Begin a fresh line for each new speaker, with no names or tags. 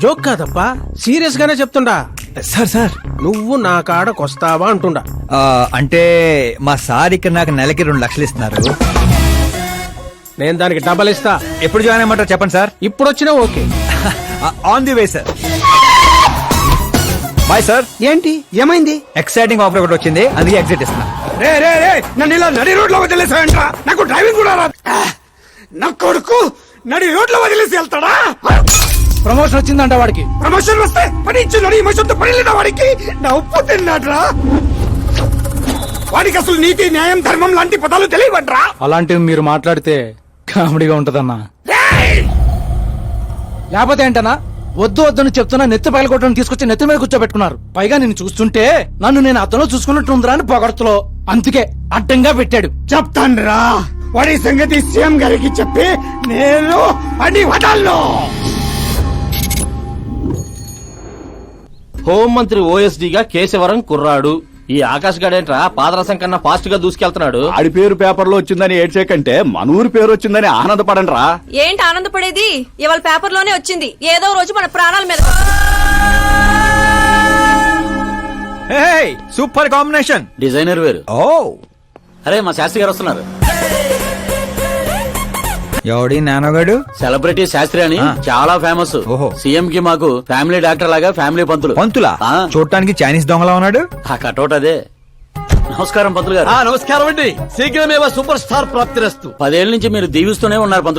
Joke కాదప్పా, serious గానే చెప్తుండా.
Sir
నువ్వు నా కాడకొస్తావా అంటుండా.
అంటే మా సార్ ఇక్కడ నాకు నెలకి 2 లక్షలు ఇస్తున్నారు.
నేను దానికి డబల్ ఇస్తా.
ఎప్పుడు జాయిన్ అయ్యమంటారు చెప్పండి సార్.
ఇప్పుడు వచ్చినా okay.
On the way sir. Bye sir.
ఏంటి ఏమైంది?
ఎక్సైటింగ్ ఆఫర్ ఒకటి వచ్చింది, అందుకే ఎగ్జిట్ ఇస్తున్నా.
రే రే రే నన్ను ఇలా నడి రోడ్ లో వదిలేసాయంట్రా. నాకు డ్రైవింగ్ కూడా రాదు. నా కొడుకు నడి రోడ్ లో వదిలేసి వెళ్తాడా?
ప్రమోషన్ వచ్చిందంట వాడికి.
ప్రమోషన్ వస్తే పని ఇచ్చి నడి మోసంతో పని లేదా వాడికి? నా ఉప్పు తిన్నాడ్రా. వాడికి అసలు నీతి న్యాయం ధర్మం లాంటి పదాలు తెలియవట్రా.
అలాంటివి మీరు మాట్లాడితే కామెడీగా ఉంటదన్నా. లేకపోతే ఏంటన్నా, వద్దు వద్దని చెప్తున్నా నెత్తి పగలగొట్టడం తీసుకొచ్చి నెత్తి మీద కూర్చోబెట్టుకున్నారు. పైగా నేను చూస్తుంటే నన్ను నేను అతను చూసుకున్నట్టుందిరా అని పొగడతలో, అందుకే అడ్డంగా పెట్టాడు.
చెప్తాన్రా వాడి సంగతి సీఎం గారికి చెప్పి నేను అన్ని వదలను.
హోంమంత్రి ఓఎస్డీగా కేశవరం కుర్రాడు. ఈ ఆకాష్ గడేంట్రా పాదరసం కన్నా ఫాస్ట్ గా దూసుకెళ్తున్నాడు.
ఆడి పేరు పేపర్ లో వచ్చిందని ఏడ్చేకంటే మన ఊరి పేరు వచ్చిందని ఆనందపడండి రా.
ఏంటి ఆనందపడేది? ఇవాళ పేపర్ లోనే వచ్చింది. ఏదో రోజు మన ప్రాణాల మీద.
Super combination.
డిజైనర్ వేరు.
ఓ
అరే మా శాస్త్రి గారు వస్తున్నారు.
ఎవడి నానోగాడు?
సెలబ్రిటీ శాస్త్రి అని చాలా ఫేమస్.
ఓహో.
సీఎం కి మాకు ఫ్యామిలీ డాక్టర్ లాగా ఫ్యామిలీ పంతులు.
పంతులా?
ఆ.
చూడటానికి చైనీస్ దొంగలా ఉన్నాడు.
ఆ కటౌట్ అదే. నమస్కారం పంతులు గారు.
నమస్కారం అండి. శీఘ్రమేవ సూపర్ స్టార్ ప్రాప్తిరస్తు.
10 ఏళ్ల నుంచి మీరు దీవిస్తూనే ఉన్నారు పంతులు